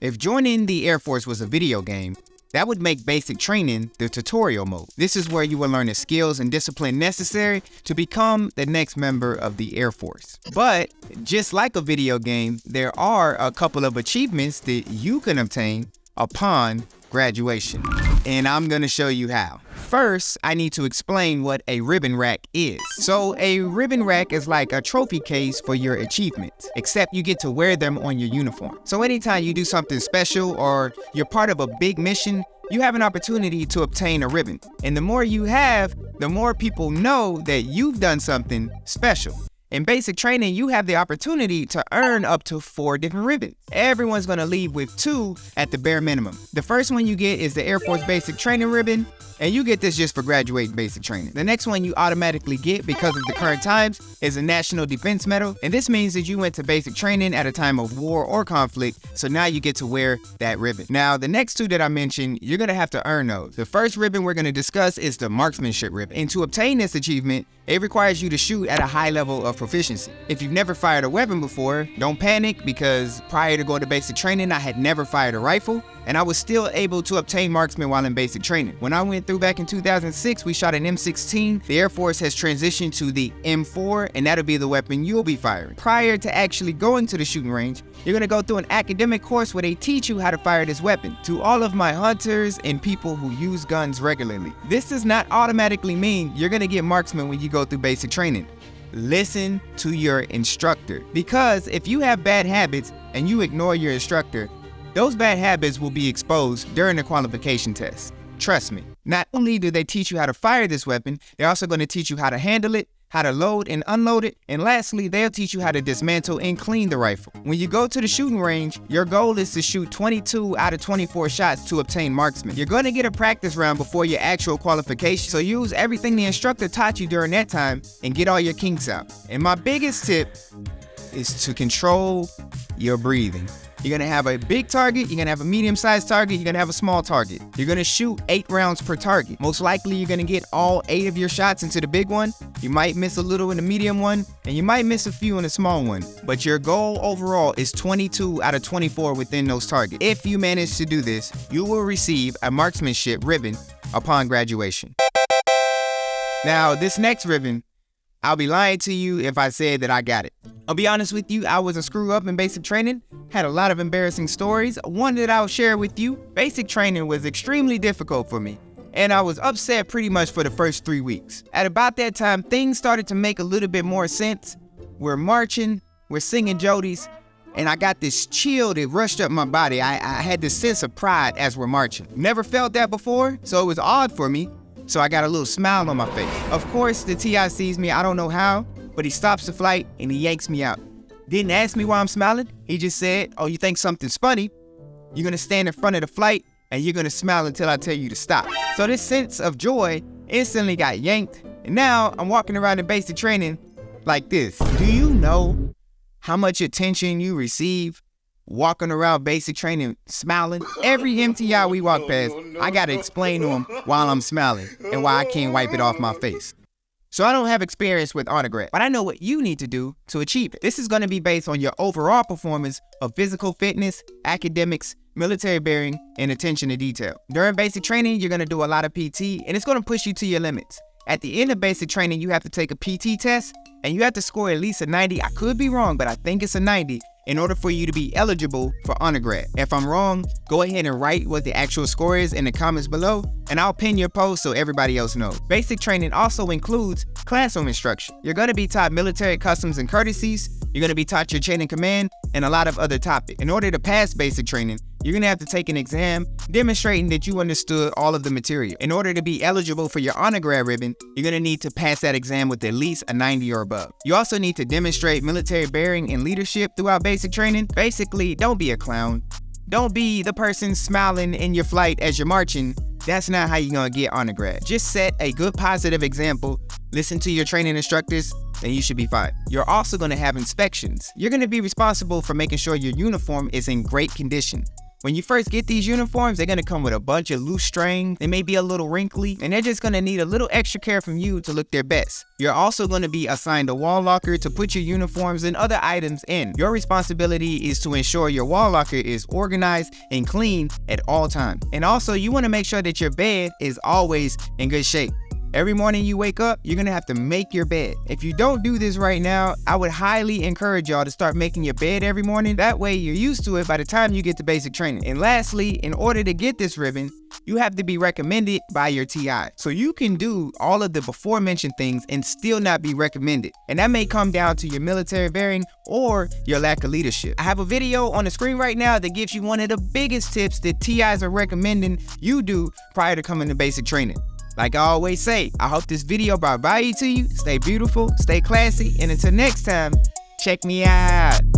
If joining the Air Force was a video game, that would make basic training the tutorial mode. This is where you will learn the skills and discipline necessary to become the next member of the Air Force. But just like a video game, there are a couple of achievements that you can obtain upon graduation. And I'm gonna show you how. First, I need to explain what a ribbon rack is. So a ribbon rack is like a trophy case for your achievements, except you get to wear them on your uniform. So anytime you do something special or you're part of a big mission, you have an opportunity to obtain a ribbon. And the more you have, the more people know that you've done something special. In basic training, you have the opportunity to earn up to 4 different ribbons. Everyone's gonna leave with 2 at the bare minimum. The first one you get is the Air Force Basic Training Ribbon, and you get this just for graduating basic training. The next one you automatically get because of the current times is a National Defense Medal, and this means that you went to basic training at a time of war or conflict, so now you get to wear that ribbon. Now, the next 2 that I mentioned, you're gonna have to earn those. The first ribbon we're gonna discuss is the marksmanship ribbon, and to obtain this achievement, it requires you to shoot at a high level of proficiency. If you've never fired a weapon before, don't panic, because prior to going to basic training, I had never fired a rifle, and I was still able to obtain marksman while in basic training. When I went through back in 2006, we shot an M-16. The Air Force has transitioned to the M4, and that'll be the weapon you'll be firing. Prior to actually going to the shooting range, you're gonna go through an academic course where they teach you how to fire this weapon. To all of my hunters and people who use guns regularly, this does not automatically mean you're gonna get marksman when you go through basic training. Listen to your instructor, because if you have bad habits and you ignore your instructor, those bad habits will be exposed during the qualification test. Trust me. Not only do they teach you how to fire this weapon, they're also going to teach you how to handle it, how to load and unload it, and lastly, they'll teach you how to dismantle and clean the rifle. When you go to the shooting range, your goal is to shoot 22 out of 24 shots to obtain marksman. You're going to get a practice round before your actual qualification, so use everything the instructor taught you during that time and get all your kinks out. And my biggest tip is to control your breathing. You're gonna have a big target, you're gonna have a medium-sized target, you're gonna have a small target. You're gonna shoot 8 rounds per target. Most likely you're gonna get all 8 of your shots into the big one. You might miss a little in the medium one, and you might miss a few in the small one. But your goal overall is 22 out of 24 within those targets. If you manage to do this, you will receive a marksmanship ribbon upon graduation. Now, this next ribbon, I'll be lying to you if I said that I got it. I'll be honest with you, I was a screw up in basic training, had a lot of embarrassing stories. One that I'll share with you. Basic training was extremely difficult for me, and I was upset pretty much for the first 3 weeks. At about that time, things started to make a little bit more sense. We're marching, we're singing jodies, and I got this chill that rushed up my body. I had this sense of pride as we're marching. Never felt that before, so it was odd for me. So I got a little smile on my face. Of course, the TI sees me, I don't know how, but he stops the flight and he yanks me out. Didn't ask me why I'm smiling. He just said, oh, you think something's funny? You're gonna stand in front of the flight and you're gonna smile until I tell you to stop. So this sense of joy instantly got yanked, and now I'm walking around in basic training like this. Do you know how much attention you receive walking around basic training smiling? Every MTI we walk past, I gotta explain to them while I'm smiling and why I can't wipe it off my face. So I don't have experience with undergrad, but I know what you need to do to achieve it. This is gonna be based on your overall performance of physical fitness, academics, military bearing, and attention to detail. During basic training, you're gonna do a lot of PT, and it's gonna push you to your limits. At the end of basic training, you have to take a PT test, and you have to score at least a 90. I could be wrong, but I think it's a 90 in order for you to be eligible for undergrad. If I'm wrong, go ahead and write what the actual score is in the comments below, and I'll pin your post so everybody else knows. Basic training also includes classroom instruction. You're gonna be taught military customs and courtesies, you're gonna be taught your chain of command, and a lot of other topics. In order to pass basic training, you're gonna have to take an exam demonstrating that you understood all of the material. In order to be eligible for your undergrad ribbon, you're gonna need to pass that exam with at least a 90 or above. You also need to demonstrate military bearing and leadership throughout basic training. Basically, don't be a clown. Don't be the person smiling in your flight as you're marching. That's not how you're gonna get undergrad. Just set a good positive example, listen to your training instructors, and you should be fine. You're also gonna have inspections. You're gonna be responsible for making sure your uniform is in great condition. When you first get these uniforms, they're gonna come with a bunch of loose strings, they may be a little wrinkly, and they're just gonna need a little extra care from you to look their best. You're also gonna be assigned a wall locker to put your uniforms and other items in. Your responsibility is to ensure your wall locker is organized and clean at all times. And also, you wanna make sure that your bed is always in good shape. Every morning you wake up, you're gonna have to make your bed. If you don't do this right now, I would highly encourage y'all to start making your bed every morning. That way you're used to it by the time you get to basic training. And lastly, in order to get this ribbon, you have to be recommended by your TI. So you can do all of the before mentioned things and still not be recommended. And that may come down to your military bearing or your lack of leadership. I have a video on the screen right now that gives you one of the biggest tips that TIs are recommending you do prior to coming to basic training. Like I always say, I hope this video brought value to you. Stay beautiful, stay classy, and until next time, check me out.